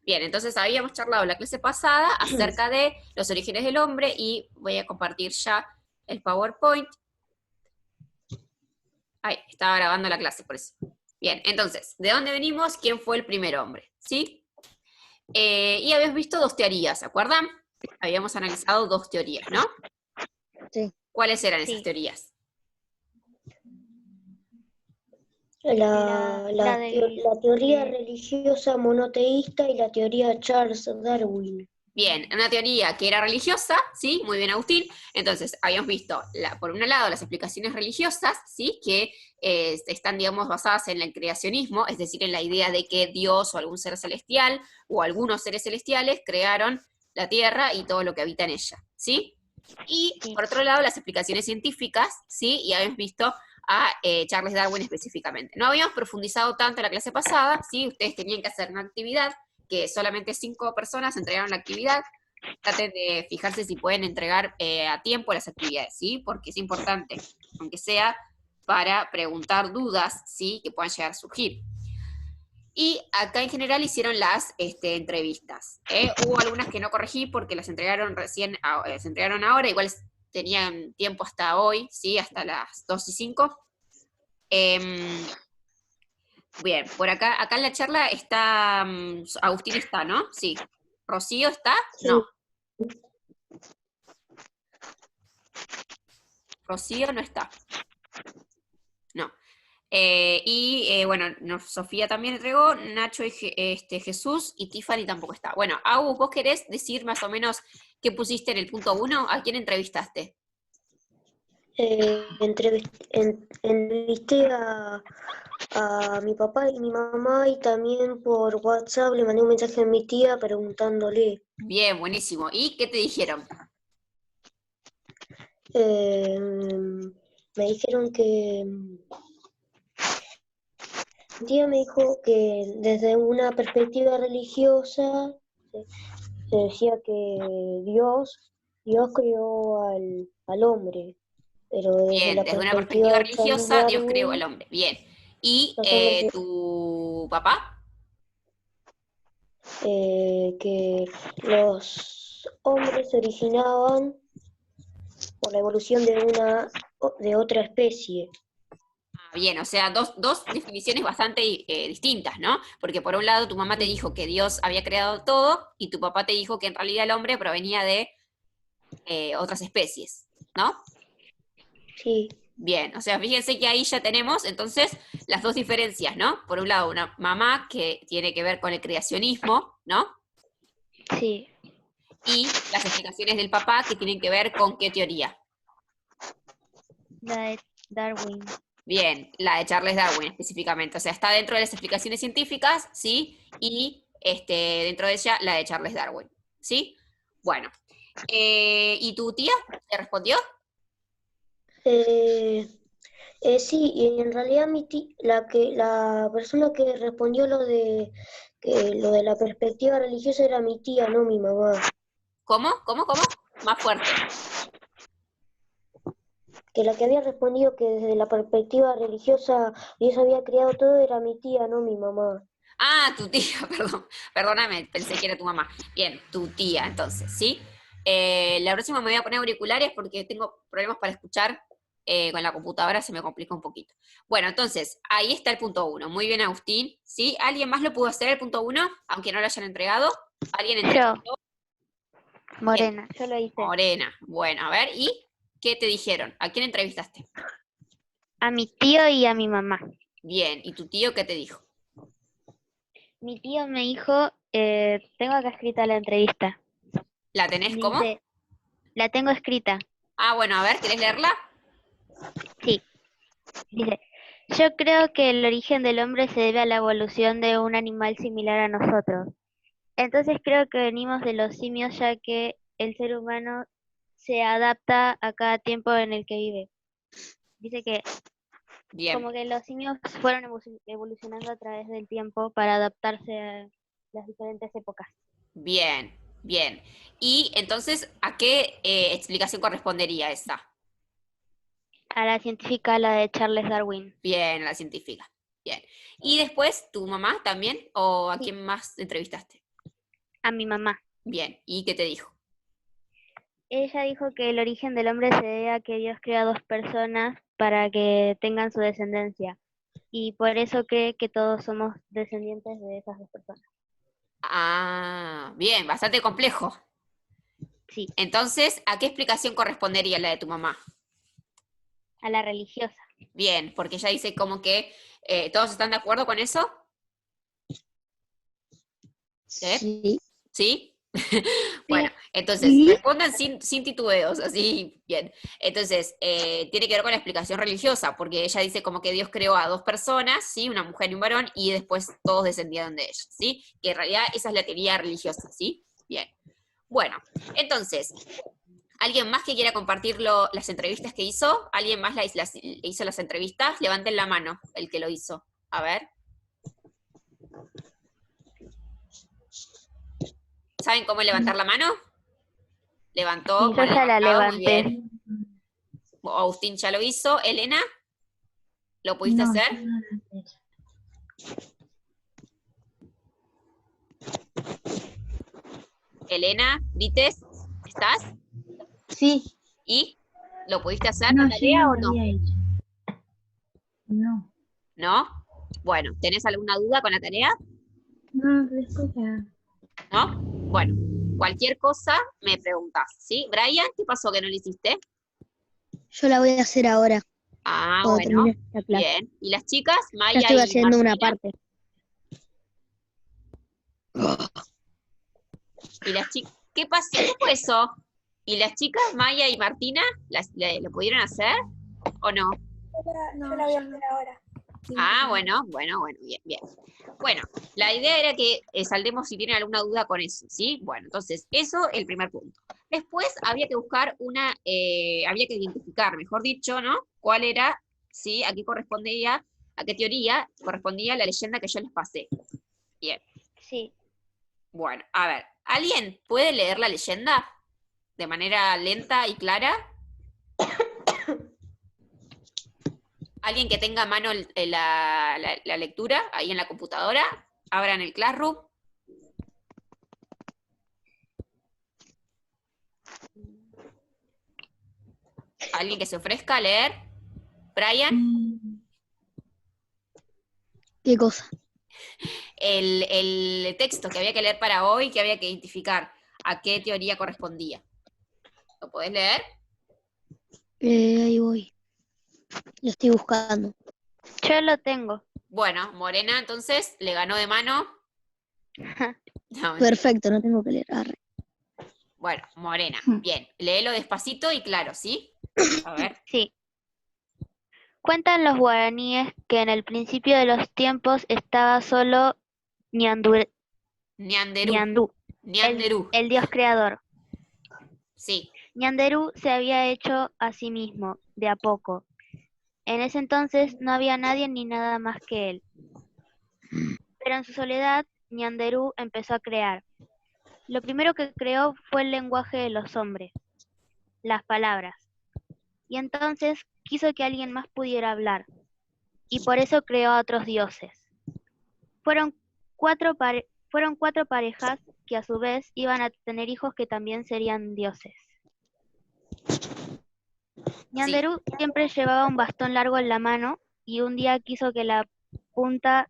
Bien, entonces habíamos charlado la clase pasada acerca de los orígenes del hombre y voy a compartir ya el PowerPoint. Ay, estaba grabando la clase, por eso. Bien, entonces, ¿de dónde venimos? ¿Quién fue el primer hombre? ¿Sí? Y habíamos visto dos teorías, ¿se acuerdan? Habíamos analizado dos teorías, ¿no? Sí. ¿Cuáles eran esas Sí. teorías? La teoría que religiosa monoteísta y la teoría Charles Darwin. Bien, una teoría que era religiosa, ¿sí? Muy bien, Agustín. Entonces, habíamos visto, por un lado, las explicaciones religiosas, ¿sí? Que están, digamos, basadas en el creacionismo, es decir, en la idea de que Dios o algún ser celestial o algunos seres celestiales crearon la Tierra y todo lo que habita en ella, ¿sí? Y, sí. por otro lado, las explicaciones científicas, ¿sí? Y habíamos visto a Charles Darwin específicamente. No habíamos profundizado tanto en la clase pasada, ¿sí? Ustedes tenían que hacer una actividad que solamente 5 personas entregaron la actividad. Traten de fijarse si pueden entregar a tiempo las actividades, ¿sí? Porque es importante, aunque sea para preguntar dudas, ¿sí? Que puedan llegar a surgir. Y acá en general hicieron las entrevistas. Hubo algunas que no corregí porque las entregaron recién, se entregaron ahora, igual tenían tiempo hasta hoy, ¿sí? Hasta las 2:05. Bien, por acá en la charla está, Agustín está, ¿no? Sí. ¿Rocío está? No. Sí. Rocío no está. No. Bueno, Sofía también entregó, Nacho y Jesús y Tiffany tampoco está. Bueno, Agus, ¿vos querés decir más o menos qué pusiste en el punto 1? ¿A quién entrevistaste? Entrevisté a mi papá y mi mamá y también por WhatsApp le mandé un mensaje a mi tía preguntándole. Bien, buenísimo. ¿Y qué te dijeron? Eh, Me dijeron que mi tía me dijo que desde una perspectiva religiosa se decía que Dios creó al hombre, pero desde Bien, la desde una perspectiva perspectiva de Charles religiosa, Dios creó al Darwin, hombre. Bien. ¿Y exactamente, tu papá? que los hombres se originaban por la evolución de otra especie. Bien, o sea, dos definiciones bastante distintas, ¿no? Porque por un lado tu mamá te dijo que Dios había creado todo y tu papá te dijo que en realidad el hombre provenía de otras especies, ¿no? Sí, Bien, o sea, fíjense que ahí ya tenemos entonces las dos diferencias, ¿no? Por un lado, una mamá que tiene que ver con el creacionismo, ¿no? Sí, Y las explicaciones del papá que tienen que ver con qué teoría. la de Darwin. Bien, la de Charles Darwin específicamente. O sea, está dentro de las explicaciones científicas, ¿sí? Y dentro de ella la de Charles Darwin, ¿sí? Bueno. ¿Y tu tía te respondió? eh, sí, y en realidad la persona que respondió lo de la perspectiva religiosa era mi tía, no mi mamá. ¿Cómo? ¿Cómo? ¿Cómo? Más fuerte. Que la que había respondido que desde la perspectiva religiosa Dios había creado todo era mi tía, no mi mamá. Ah, tu tía, perdón. Perdóname, pensé que era tu mamá. Bien, tu tía, entonces, ¿sí? La próxima me voy a poner auriculares porque tengo problemas para escuchar con la computadora, se me complica un poquito. Bueno, entonces, ahí está el punto 1. Muy bien, Agustín. ¿Sí? ¿Alguien más lo pudo hacer el punto 1, aunque no lo hayan entregado? ¿Alguien Yo, entrevistó? Bien, Morena, yo lo hice. Morena. Bueno, a ver, ¿y qué te dijeron? ¿A quién entrevistaste? A mi tío y a mi mamá. Bien, ¿y tu tío qué te dijo? Mi tío me dijo, tengo acá escrita la entrevista. ¿La tenés cómo? Dice, la tengo escrita. Ah, bueno, a ver, ¿querés leerla? Sí, dice, yo creo que el origen del hombre se debe a la evolución de un animal similar a nosotros. Entonces creo que venimos de los simios ya que el ser humano se adapta a cada tiempo en el que vive. Dice que Bien. como que los simios fueron evolucionando a través del tiempo para adaptarse a las diferentes épocas. Bien, bien. Y entonces, ¿a qué explicación correspondería esa? A la científica, la de Charles Darwin. Bien, la científica. Bien. ¿Y después tu mamá también? ¿O a Sí, quién más entrevistaste? A mi mamá. Bien, ¿y qué te dijo? Ella dijo que el origen del hombre se debe a que Dios creó a dos personas para que tengan su descendencia. Y por eso cree que todos somos descendientes de esas dos personas. Ah, bien, bastante complejo. Sí, Entonces, ¿a qué explicación correspondería la de tu mamá? a la religiosa. Bien, porque ella dice como que todos están de acuerdo con eso. Sí. ¿Sí? Bueno, Sí. entonces, Sí. respondan sin titubeos, así, bien. Entonces, tiene que ver con la explicación religiosa, porque ella dice como que Dios creó a dos personas, ¿sí? Una mujer y un varón, y después todos descendieron de ellos, ¿sí? Que en realidad esa es la teoría religiosa, ¿sí? Bien. Bueno, entonces, ¿alguien más que quiera compartir las entrevistas que hizo? ¿Alguien más hizo las entrevistas? Levanten la mano, el que lo hizo. A ver. ¿Saben cómo levantar la mano? Levantó, Yo mano ya la levantado, muy levanté. bien. Agustín ya lo hizo. ¿Elena? ¿Lo pudiste No, hacer? yo no lo hice. Elena, ¿Vites? ¿Estás? Sí. ¿Y? ¿Lo pudiste hacer No, la yo tarea no o lo no? había hecho. No. ¿No? Bueno, ¿tenés alguna duda con la tarea? No, después ya. ¿No? Bueno, cualquier cosa me preguntás, ¿sí? Brian, ¿qué pasó que no lo hiciste? Yo la voy a hacer ahora, Ah, cuando bueno, termine la clase. bien. ¿Y las chicas, Ya Maya estoy y haciendo una Martina? parte. ¿Y las chicas? ¿Qué pasó? ¿Qué fue eso? ¿Y las chicas, Maya y Martina, lo pudieron hacer o no? Yo la voy a hacer ahora. Ah, bueno, bien, bien. Bueno, la idea era que saldemos si tienen alguna duda con eso, ¿sí? Bueno, entonces, eso el primer punto. Después había que buscar había que identificar, mejor dicho, ¿no? ¿Cuál era, sí, a qué teoría correspondía la leyenda que yo les pasé? Bien, Sí. bueno, a ver, ¿alguien puede leer la leyenda de manera lenta y clara? ¿Alguien que tenga a mano la lectura ahí en la computadora? Abran el Classroom. ¿Alguien que se ofrezca a leer? ¿Brian? ¿Qué cosa? El texto que había que leer para hoy, que había que identificar a qué teoría correspondía. ¿Lo podés leer? Ahí voy. Lo estoy buscando. Yo lo tengo. Bueno, Morena entonces le ganó de mano. No, mentira. Perfecto, no tengo que leer. Arre. Bueno, Morena. Bien, léelo despacito y claro, ¿sí? A ver. Sí. Cuentan los guaraníes que en el principio de los tiempos estaba solo Ñandú, Ñanderú. Ñanderú. el dios creador. Sí. Ñanderú se había hecho a sí mismo, de a poco. En ese entonces no había nadie ni nada más que él. Pero en su soledad, Ñanderú empezó a crear. Lo primero que creó fue el lenguaje de los hombres, las palabras. Y entonces quiso que alguien más pudiera hablar, y por eso creó a otros dioses. Fueron cuatro parejas que a su vez iban a tener hijos que también serían dioses. Ñanderú siempre llevaba un bastón largo en la mano y un día quiso que la punta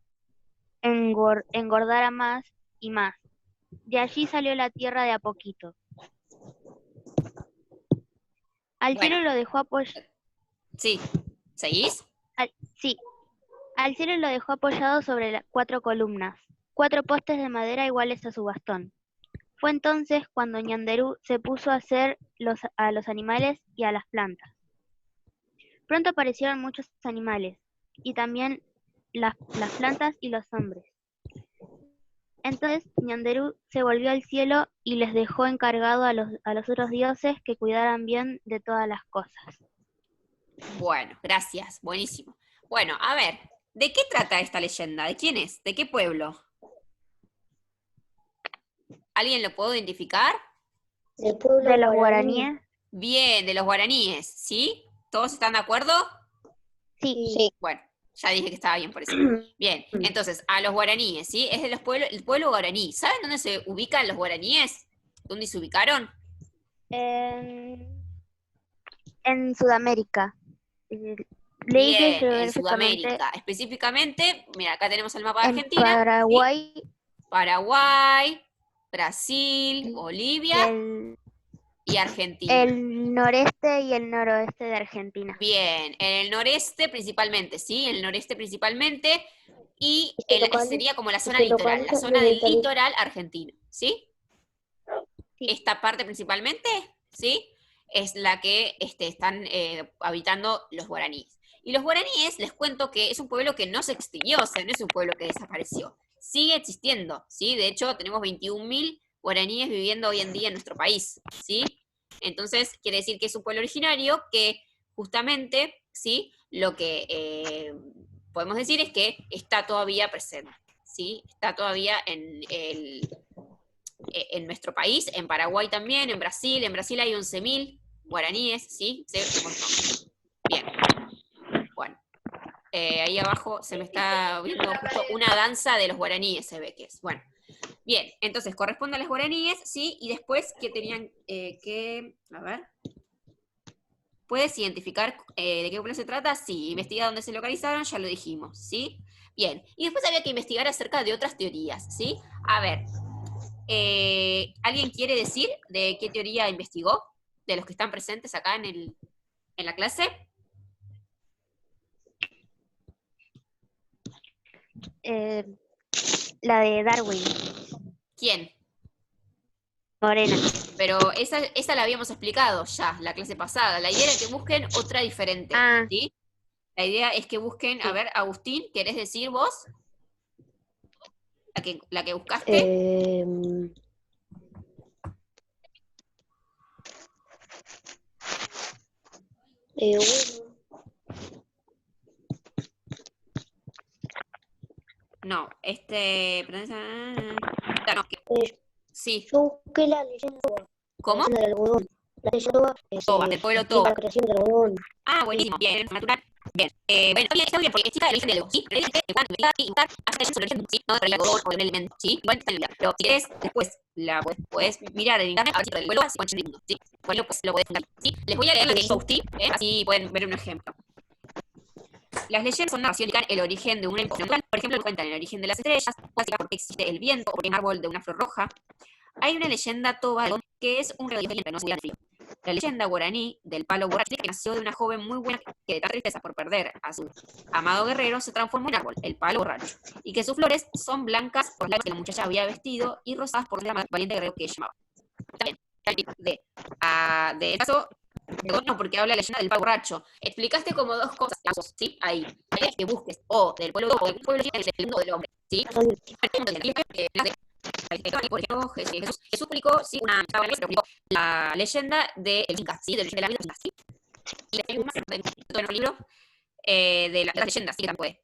engordara más y más. De allí salió la tierra de a poquito. Al Bueno, cielo lo dejó apoyado. sí. ¿Seguís? Sí, al cielo lo dejó apoyado sobre 4 columnas, 4 postes de madera iguales a su bastón. Fue entonces cuando Ñanderú se puso a hacer a los animales y a las plantas. Pronto aparecieron muchos animales, y también las plantas y los hombres. Entonces Ñanderú se volvió al cielo y les dejó encargado a los otros dioses que cuidaran bien de todas las cosas. Bueno, gracias. Buenísimo. Bueno, a ver, ¿de qué trata esta leyenda? ¿De quién es? ¿De qué pueblo? ¿Alguien lo puede identificar? Del pueblo De los guaraní. guaraníes, Bien, de los guaraníes, ¿sí? ¿Todos están de acuerdo? sí, Sí. Bueno, Ya dije que estaba bien por eso. Bien, entonces, a los guaraníes, ¿sí? Es de los pueblos, el pueblo guaraní. ¿Saben dónde se ubican los guaraníes? ¿Dónde se ubicaron? En Sudamérica. Leí que Bien, en geográficamente Sudamérica. Específicamente, mira, acá tenemos el mapa de en Argentina, ¿sí? Paraguay Paraguay, Brasil, y Bolivia y Argentina. el noreste y el noroeste de Argentina. Bien, en el noreste principalmente, ¿sí? En el noreste principalmente, y sería como la zona se litoral, la localiza zona desde del el territorio. litoral argentino, ¿sí? Sí. Esta parte principalmente, ¿sí? Es la que están habitando los guaraníes. Y los guaraníes, les cuento que es un pueblo que no se extinguió, o sea, no es un pueblo que desapareció. Sigue existiendo, ¿sí? De hecho, tenemos 21.000 guaraníes viviendo hoy en día en nuestro país, ¿sí? Entonces, quiere decir que es un pueblo originario que justamente, ¿sí? Lo que podemos decir es que está todavía presente, ¿sí? Está todavía en nuestro país, en Paraguay también, en Brasil hay 11.000 guaraníes, ¿sí? Un montón. Bien, bueno. Ahí abajo se me está viendo justo una danza de los guaraníes, se ve que es. Bueno, bien, entonces corresponde a los guaraníes, ¿sí? Y después que tenían que, a ver, ¿puedes identificar de qué pueblo se trata? Sí, investiga dónde se localizaron, ya lo dijimos, ¿sí? Bien, y después había que investigar acerca de otras teorías, ¿sí? A ver, ¿alguien quiere decir de qué teoría investigó? De los que están presentes acá en la clase. La de Darwin, ¿Quién? Morena. Pero esa la habíamos explicado ya, la clase pasada. La idea era que busquen otra diferente, Ah, ¿sí? La idea es que busquen, a sí. ver, Agustín, ¿querés decir vos? La que buscaste. Bueno, No, no, sí. yo busqué la leyenda, ¿Cómo? del algodón. La leyenda Toba, del pueblo explica Toba. la creación del algodón. Ah, buenísimo, bien, natural. Bien, bueno, está bien, porque explica el origen del algodón, ¿sí? Pero dice que cuando investigar y buscar, hasta sobre el origen, ¿sí? No traía algodón o de un elemento, ¿sí? Igual está en el libro. Pero si querés, después la puedes mirar en internet, a ver si te vuelvo así con el mundo, ¿sí? Bueno, pues lo podés fundar, ¿sí? Les voy a leer lo que hizo Agustín, así pueden ver un ejemplo. Las leyendas son narraciones que indican el origen de un evento natural. Por ejemplo, cuentan el origen de las estrellas, por qué existe el viento, o por qué un árbol de una flor roja. Hay una leyenda toba que es un relato que no se frío. La leyenda guaraní del palo borracho que nació de una joven muy buena que de tanta tristeza por perder a su amado guerrero se transformó en árbol, el palo borracho, y que sus flores son blancas por las que la muchacha había vestido y rosadas por el valiente guerrero que ella llamaba. También, de caso, no, porque habla la leyenda del palo borracho. Explicaste como dos cosas, ¿sí? Ahí. Hay que busques o del pueblo o del pueblo del mundo del hombre, ¿sí? Por ejemplo, Jesús publicó, sí, la leyenda del Inca, ¿sí? De la vida del Inca, ¿sí? Y hay un más en el libro de las leyendas, sí, que también puede.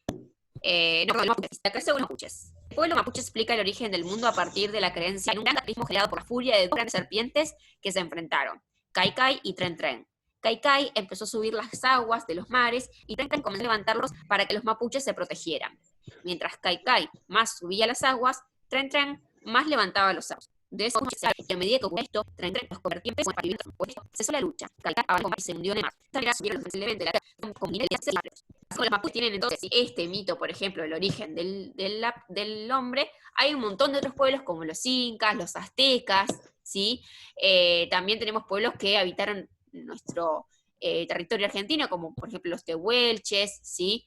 No, perdón, mapuches. La creencia de los mapuches. El pueblo mapuche explica el origen del mundo a partir de la creencia en un gran cataclismo generado por la furia de dos grandes serpientes que se enfrentaron, Kai Kai y Tren Tren. Kai Kai empezó a subir las aguas de los mares y Tren Tren comenzó a levantarlos para que los mapuches se protegieran. Mientras Kai Kai más subía las aguas, Tren Tren más levantaba los aguas. De eso y a medida que ocurrió esto, Tren Tren los convertía en peces para vivir cesó la lucha. Kai Kai abajo y se hundió en el mar. Esta manera subieron sensiblemente la tierra con miles de años. Así como los mapuches tienen entonces este mito, por ejemplo, el origen del hombre, hay un montón de otros pueblos como los incas, los aztecas, ¿sí? También tenemos pueblos que habitaron nuestro territorio argentino, como por ejemplo los tehuelches, ¿sí?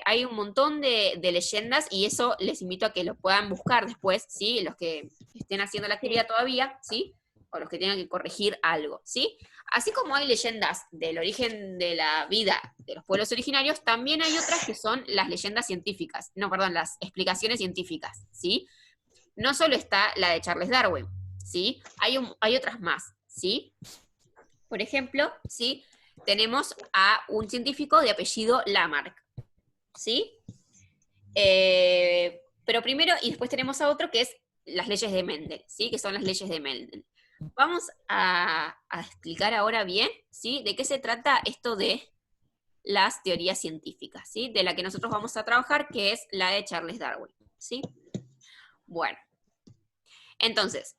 Hay un montón de leyendas y eso les invito a que lo puedan buscar después, ¿sí? Los que estén haciendo la actividad todavía, ¿sí? O los que tengan que corregir algo, ¿sí? Así como hay leyendas del origen de la vida de los pueblos originarios, también hay otras que son las leyendas científicas, no, perdón, las explicaciones científicas, ¿sí? No solo está la de Charles Darwin, ¿sí? Hay otras más, ¿sí? Por ejemplo, ¿sí? Tenemos a un científico de apellido Lamarck, ¿sí? Pero primero, y después tenemos a otro que es las leyes de Mendel, ¿sí? Que son las leyes de Mendel. Vamos a explicar ahora bien, ¿sí? De qué se trata esto de las teorías científicas, ¿sí? De la que nosotros vamos a trabajar, que es la de Charles Darwin, ¿sí? Bueno, entonces,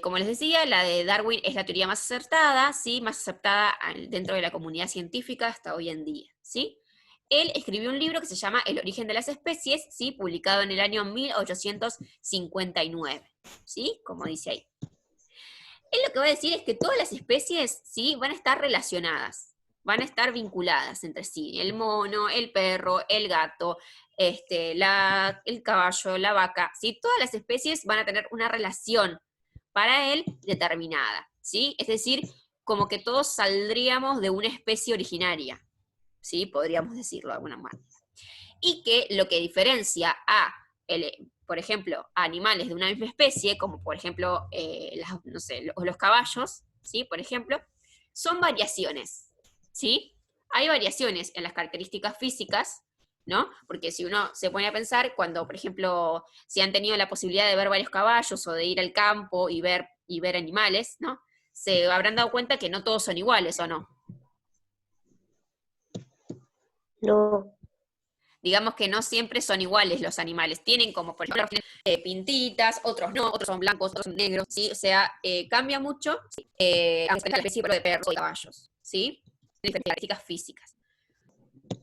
como les decía, la de Darwin es la teoría más acertada, ¿sí? Más aceptada dentro de la comunidad científica hasta hoy en día, ¿sí? Él escribió un libro que se llama El origen de las especies, ¿sí? Publicado en el año 1859, ¿sí? Como dice ahí. Él lo que va a decir es que todas las especies, ¿sí? Van a estar relacionadas, van a estar vinculadas entre sí. El mono, el perro, el gato, el caballo, la vaca, ¿sí? Todas las especies van a tener una relación para él determinada, ¿sí? Es decir, como que todos saldríamos de una especie originaria, ¿sí? Podríamos decirlo de alguna manera. Y que lo que diferencia por ejemplo, a animales de una misma especie, como por ejemplo, no sé, los caballos, ¿sí? Por ejemplo, son variaciones, ¿sí? Hay variaciones en las características físicas, ¿no? Porque si uno se pone a pensar, cuando, por ejemplo, si han tenido la posibilidad de ver varios caballos o de ir al campo y ver animales, ¿no? Se habrán dado cuenta que no todos son iguales, ¿o no? No, Digamos que no siempre son iguales los animales. Tienen como, por ejemplo, pintitas, otros no, otros son blancos, otros son negros, ¿sí? O sea, cambia mucho, ¿sí? Aunque sea la especie de perros y caballos, ¿sí? Diferentes características físicas.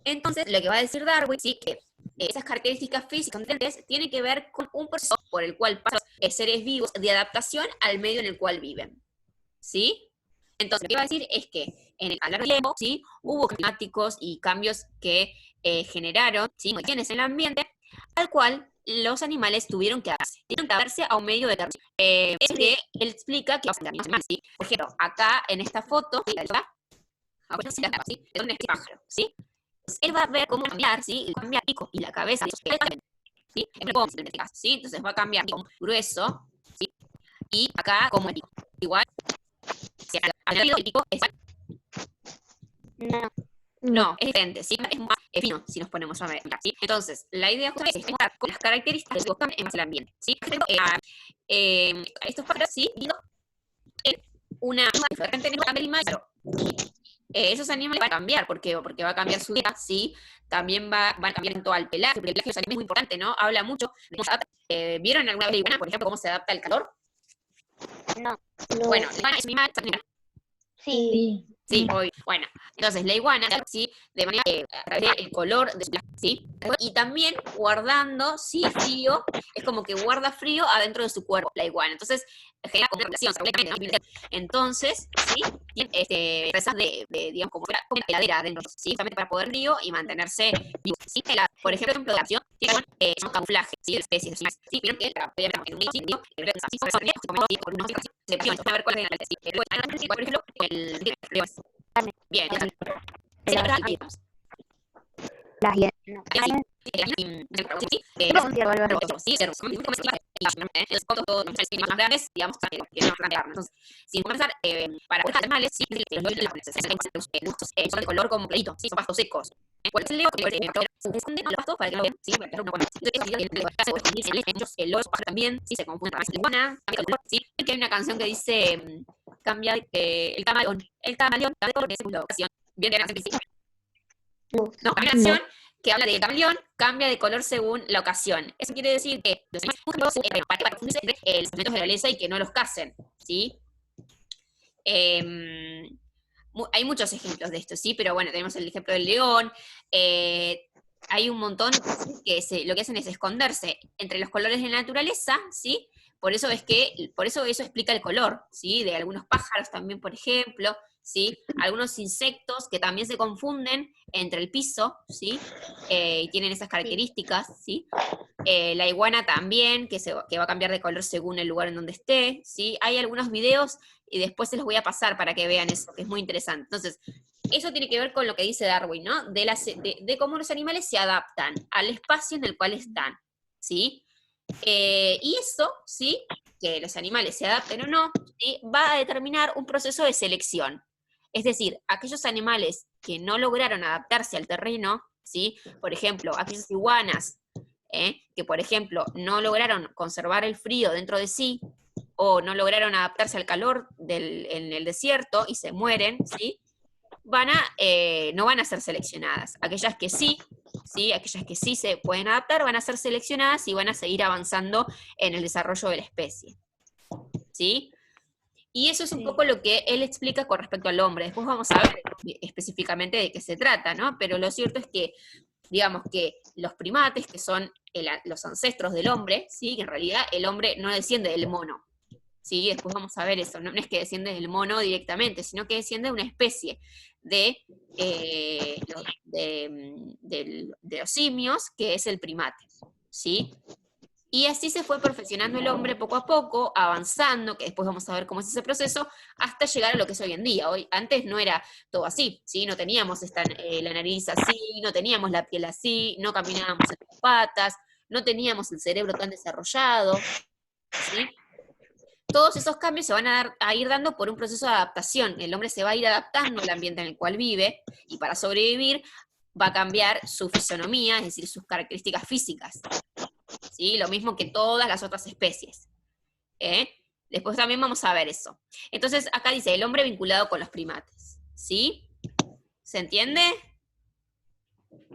Entonces, lo que va a decir Darwin, sí, que esas características físicas tienen que ver con un proceso por el cual pasan seres vivos de adaptación al medio en el cual viven, ¿sí? Entonces, lo que iba a decir es que a lo largo del tiempo, ¿sí? Hubo climáticos y cambios que generaron, ¿sí? Modificaciones en el ambiente, al cual los animales tuvieron que adaptarse a un medio determinado. Es que él explica que los animales, ¿sí? Por ejemplo, acá en esta foto, ¿sí? Es un pájaro, ¿sí? Él va a ver cómo cambiar, ¿sí? Cambia el pico y la cabeza, ¿sí? ¿Sí? Entonces va a cambiar como grueso, ¿sí? Y acá como el pico. Igual, el pico es no, es diferente, ¿sí? Es más fino si nos ponemos a ver, ¿sí? Entonces, la idea es estar con las características que buscan en base al ambiente, ¿sí? Estos pájaros, ¿sí? Una esos animales van a cambiar, ¿por qué? Porque va a cambiar su dieta, ¿sí? También van a cambiar en todo el pelaje, porque el pelaje de los animales es muy importante, ¿no? Habla mucho de cómo se adapta. ¿Vieron alguna vez la iguana, por ejemplo, cómo se adapta al calor? No. Bueno, la iguana es una animal. Sí. Sí, hoy. Bueno, entonces la iguana, ¿sí? De manera a través del color de su pelaje, ¿sí? Y también guardando, sí, frío, es como que guarda frío adentro de su cuerpo, la iguana. Entonces, genera como una relación, ¿no? Entonces, ¿sí? Tiene presas digamos, como una heladera adentro, ¿sí? Justamente para poder frío y mantenerse vivo, ¿sí? Por ejemplo, de acción, tiene un camuflaje, ¿sí? De especies, ¿sí? Vieron que en un sitio, a ver cuál es por ejemplo, bien, Las hienas. No. más grandes, digamos, que no entonces, sin comenzar, para otros animales, sí, son de color como clarito, sí, son pastos secos. ¿Cuál es el leo? Se esconden los pastos para que no vean, sí, para que no el oso también, sí, se confunde con la iguana, sí, que hay una canción que dice, cambia el camaleón, de color según la ocasión. Bien, no, hay una canción que habla de camaleón, cambia de color según la ocasión. Eso quiere decir que los animales para confundirse entre los elementos de la naturaleza y que no los casen, ¿sí? Hay muchos ejemplos de esto, ¿sí? Pero bueno, tenemos el ejemplo del león. Hay un montón que lo que hacen es esconderse entre los colores de la naturaleza, ¿sí? Por eso eso explica el color, ¿sí? De algunos pájaros también, por ejemplo, ¿sí? Algunos insectos que también se confunden entre el piso, ¿sí? Y tienen esas características, ¿sí? La iguana también, que va a cambiar de color según el lugar en donde esté, ¿sí? Hay algunos videos y después se los voy a pasar para que vean eso, que es muy interesante. Entonces, eso tiene que ver con lo que dice Darwin, ¿no? De cómo los animales se adaptan al espacio en el cual están, ¿sí? Y eso, ¿sí? Que los animales se adapten o no, ¿sí? Va a determinar un proceso de selección. Es decir, aquellos animales que no lograron adaptarse al terreno, ¿sí? Por ejemplo, aquellas iguanas que, por ejemplo, no lograron conservar el frío dentro de sí, o no lograron adaptarse al calor en el desierto y se mueren, ¿sí? no van a ser seleccionadas. Aquellas que sí, aquellas que sí se pueden adaptar, van a ser seleccionadas y van a seguir avanzando en el desarrollo de la especie. ¿Sí? Y eso es un poco lo que él explica con respecto al hombre. Después vamos a ver específicamente de qué se trata, ¿no? Pero lo cierto es que, digamos que los primates, que son los ancestros del hombre, ¿sí? Que en realidad el hombre no desciende del mono, ¿sí? Después vamos a ver eso. No es que desciende del mono directamente, sino que desciende de una especie de los simios, que es el primate, ¿sí? Y así se fue perfeccionando el hombre poco a poco, avanzando, que después vamos a ver cómo es ese proceso, hasta llegar a lo que es hoy en día. Antes no era todo así, ¿sí? No teníamos la nariz así, no teníamos la piel así, no caminábamos en las patas, no teníamos el cerebro tan desarrollado, ¿sí? Todos esos cambios se van a ir dando por un proceso de adaptación. El hombre se va a ir adaptando al ambiente en el cual vive, y para sobrevivir va a cambiar su fisonomía, es decir, sus características físicas. ¿Sí? Lo mismo que todas las otras especies. Después también vamos a ver eso. Entonces, acá dice, el hombre vinculado con los primates. ¿Sí? ¿Se entiende?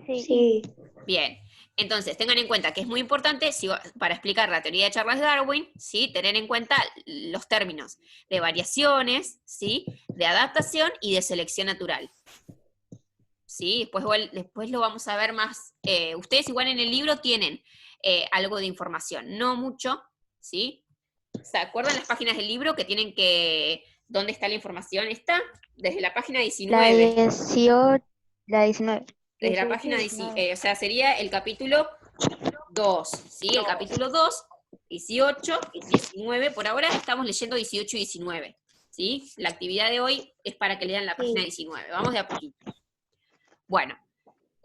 Sí. Bien. Entonces, tengan en cuenta que es muy importante, para explicar la teoría de Charles Darwin, ¿sí? Tener en cuenta los términos de variaciones, ¿sí? De adaptación y de selección natural. ¿Sí? Después lo vamos a ver más. Ustedes igual en el libro tienen algo de información, no mucho, ¿sí? ¿Se acuerdan las páginas del libro que tienen que... ¿Dónde está la información? ¿Está? Desde la página 19. La 19. Desde la página 19. O sea, sería el capítulo 2, ¿sí? El capítulo 2, 18, 19. Por ahora estamos leyendo 18 y 19, ¿sí? La actividad de hoy es para que lean la página 19. Vamos de a poquito. Bueno.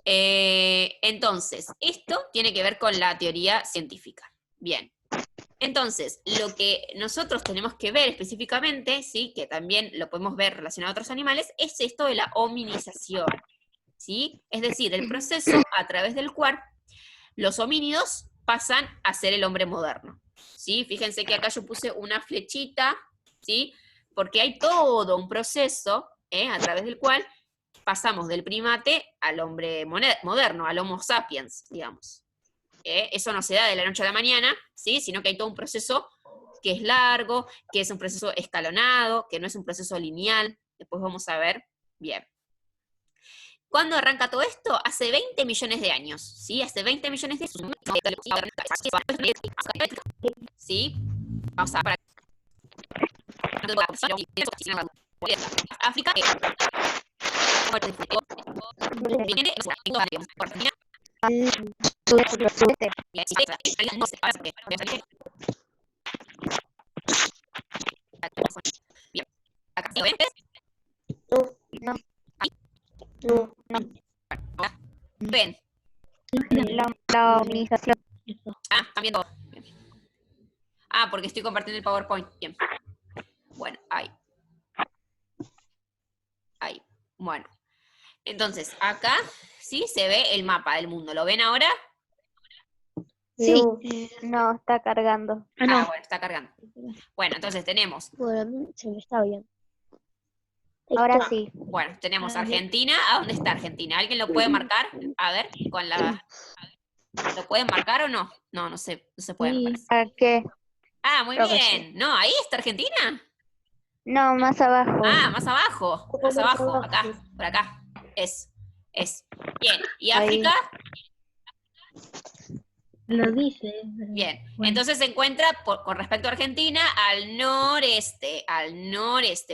Entonces, esto tiene que ver con la teoría científica. Bien. Entonces, lo que nosotros tenemos que ver específicamente, ¿sí? Que también lo podemos ver relacionado a otros animales, es esto de la hominización, ¿sí? Es decir, el proceso a través del cual los homínidos pasan a ser el hombre moderno, ¿sí? Fíjense que acá yo puse una flechita, ¿sí? Porque hay todo un proceso, a través del cual pasamos del primate al hombre moderno, al Homo sapiens, digamos. Eso no se da de la noche a la mañana, ¿sí? Sino que hay todo un proceso que es largo, que es un proceso escalonado, que no es un proceso lineal. Después vamos a ver bien. ¿Cuándo arranca todo esto? Hace 20 millones de años, ¿sí? Hace 20 millones de años. ¿Sí? Vamos a... África... Ven. La hominización. Ah, están viendo. Ah, porque estoy compartiendo el PowerPoint. Bien. Bueno, ahí. Ahí. Bueno. Entonces, acá, ¿sí? Se ve el mapa del mundo. ¿Lo ven ahora? Sí. No, está cargando. Ah, bueno, está cargando. Bueno, entonces tenemos. Bueno, a mí se me está bien. Ahora sí. Bueno, tenemos Argentina. ¿A dónde está Argentina? ¿Alguien lo puede marcar? A ver, con la... ¿Lo pueden marcar o no? No, no se puede. Me parece. ¿A qué? Ah, muy Creo que bien. No, ahí está Argentina. No, más abajo. Ah, más abajo. Más abajo. Acá, por acá. Es. Bien. ¿Y África? Lo dice. Bien. Bueno. Entonces se encuentra, con respecto a Argentina, al noreste,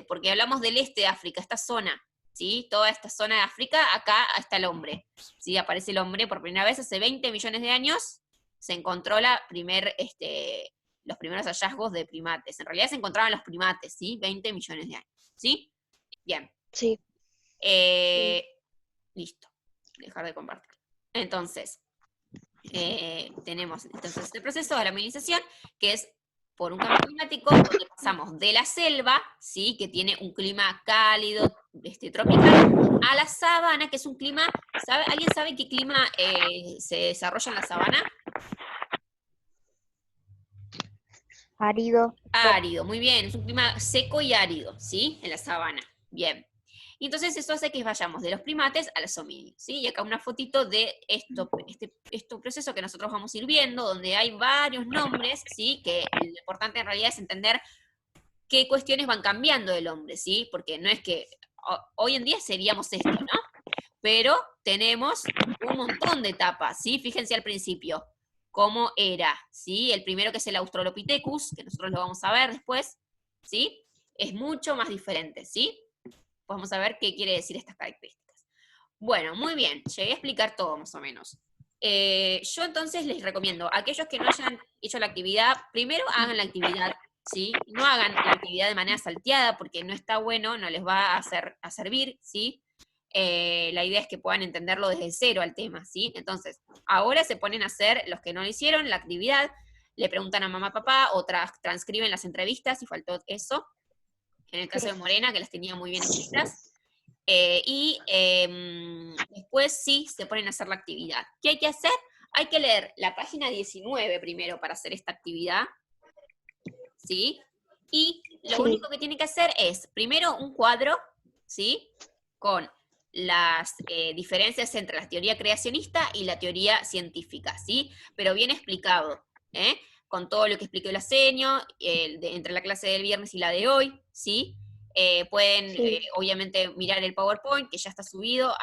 porque hablamos del este de África, esta zona, ¿sí? Toda esta zona de África, acá está el hombre, ¿sí? Aparece el hombre por primera vez hace 20 millones de años, se encontró los primeros hallazgos de primates. En realidad se encontraban los primates, ¿sí? 20 millones de años, ¿sí? Bien. Sí. Listo. Dejar de compartir. Entonces, tenemos entonces el proceso de la hominización, que es por un cambio climático, donde pasamos de la selva, ¿sí? Que tiene un clima cálido, tropical, a la sabana, que es un clima, ¿alguien sabe qué clima se desarrolla en la sabana? Árido. Árido, muy bien, es un clima seco y árido, ¿sí? En la sabana, bien. Y entonces eso hace que vayamos de los primates a los homínidos, ¿sí? Y acá una fotito de este proceso que nosotros vamos a ir viendo, donde hay varios nombres, ¿sí? Que lo importante en realidad es entender qué cuestiones van cambiando del hombre, ¿sí? Porque no es que hoy en día seríamos esto, ¿no? Pero tenemos un montón de etapas, ¿sí? Fíjense al principio cómo era, ¿sí? El primero, que es el Australopithecus, que nosotros lo vamos a ver después, ¿sí? Es mucho más diferente, ¿sí? Vamos a ver qué quiere decir estas características. Bueno, muy bien, llegué a explicar todo más o menos. Yo entonces les recomiendo, a aquellos que no hayan hecho la actividad, primero hagan la actividad, ¿sí? No hagan la actividad de manera salteada, porque no está bueno, no les va a servir, ¿sí? La idea es que puedan entenderlo desde cero al tema, ¿sí? Entonces, ahora se ponen a hacer, los que no lo hicieron, la actividad, le preguntan a mamá, papá, o transcriben las entrevistas, si faltó eso, en el caso de Morena, que las tenía muy bien escritas, después sí se ponen a hacer la actividad. ¿Qué hay que hacer? Hay que leer la página 19 primero para hacer esta actividad, ¿sí? Y lo único que tienen que hacer es, primero, un cuadro, ¿sí? Con las diferencias entre la teoría creacionista y la teoría científica, ¿sí? Pero bien explicado, ¿eh? Con todo lo que expliqué la seño, entre la clase del viernes y la de hoy, ¿sí? Pueden, obviamente, mirar el PowerPoint, que ya está subido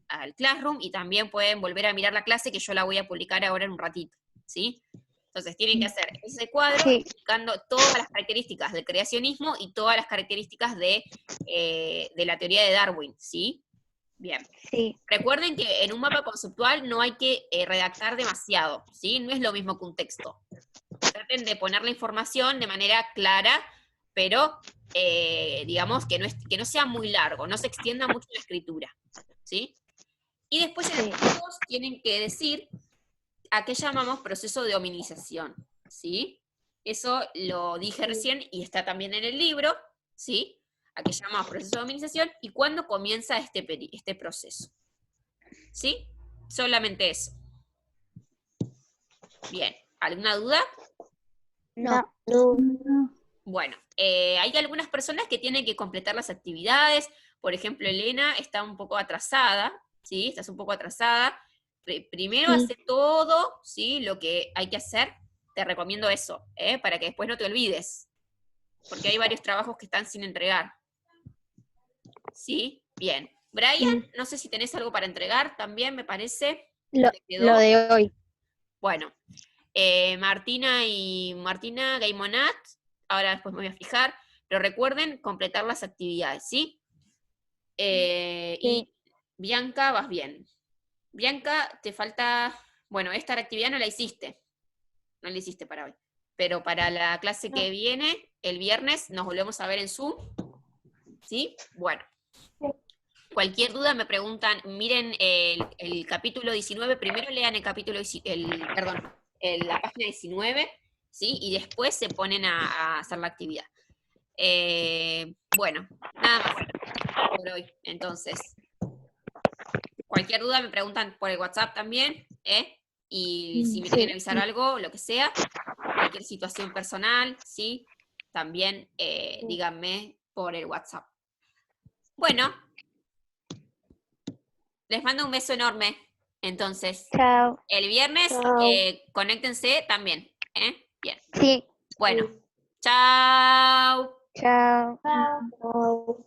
al Classroom, y también pueden volver a mirar la clase, que yo la voy a publicar ahora en un ratito, ¿sí? Entonces tienen que hacer ese cuadro explicando todas las características del creacionismo y todas las características de la teoría de Darwin, ¿sí? Bien. Sí. Recuerden que en un mapa conceptual no hay que redactar demasiado, ¿sí? No es lo mismo que un texto. Traten de poner la información de manera clara, pero digamos que no sea muy largo, no se extienda mucho la escritura, ¿sí? Y después en los puntos tienen que decir a qué llamamos proceso de hominización, ¿sí? Eso lo dije recién y está también en el libro, ¿sí? A qué llamamos proceso de hominización y cuándo comienza este proceso, ¿sí? Solamente eso. Bien, ¿alguna duda? No. Bueno, hay algunas personas que tienen que completar las actividades. Por ejemplo, Elena está un poco atrasada, ¿sí? Estás un poco atrasada. Primero hace todo, ¿sí? Lo que hay que hacer. Te recomiendo eso, para que después no te olvides. Porque hay varios trabajos que están sin entregar. ¿Sí? Bien. Brian, no sé si tenés algo para entregar también, me parece. Lo de hoy. Bueno, Martina Gaimonat, ahora después me voy a fijar, pero recuerden completar las actividades, ¿sí? Y Bianca, vas bien. Bianca, te falta, bueno, esta actividad no la hiciste para hoy, pero para la clase que viene, el viernes, nos volvemos a ver en Zoom, ¿sí? Bueno. Cualquier duda me preguntan, miren el capítulo 19, primero lean el capítulo, la página 19, ¿sí? Y después se ponen a hacer la actividad. Bueno, nada más por hoy. Entonces, cualquier duda me preguntan por el WhatsApp también, y si me quieren avisar algo, lo que sea, cualquier situación personal, ¿sí? También díganme por el WhatsApp. Bueno, les mando un beso enorme. Entonces, Chao. el viernes conéctense también. Bien. Sí. Bueno, chao. Chao. Chao.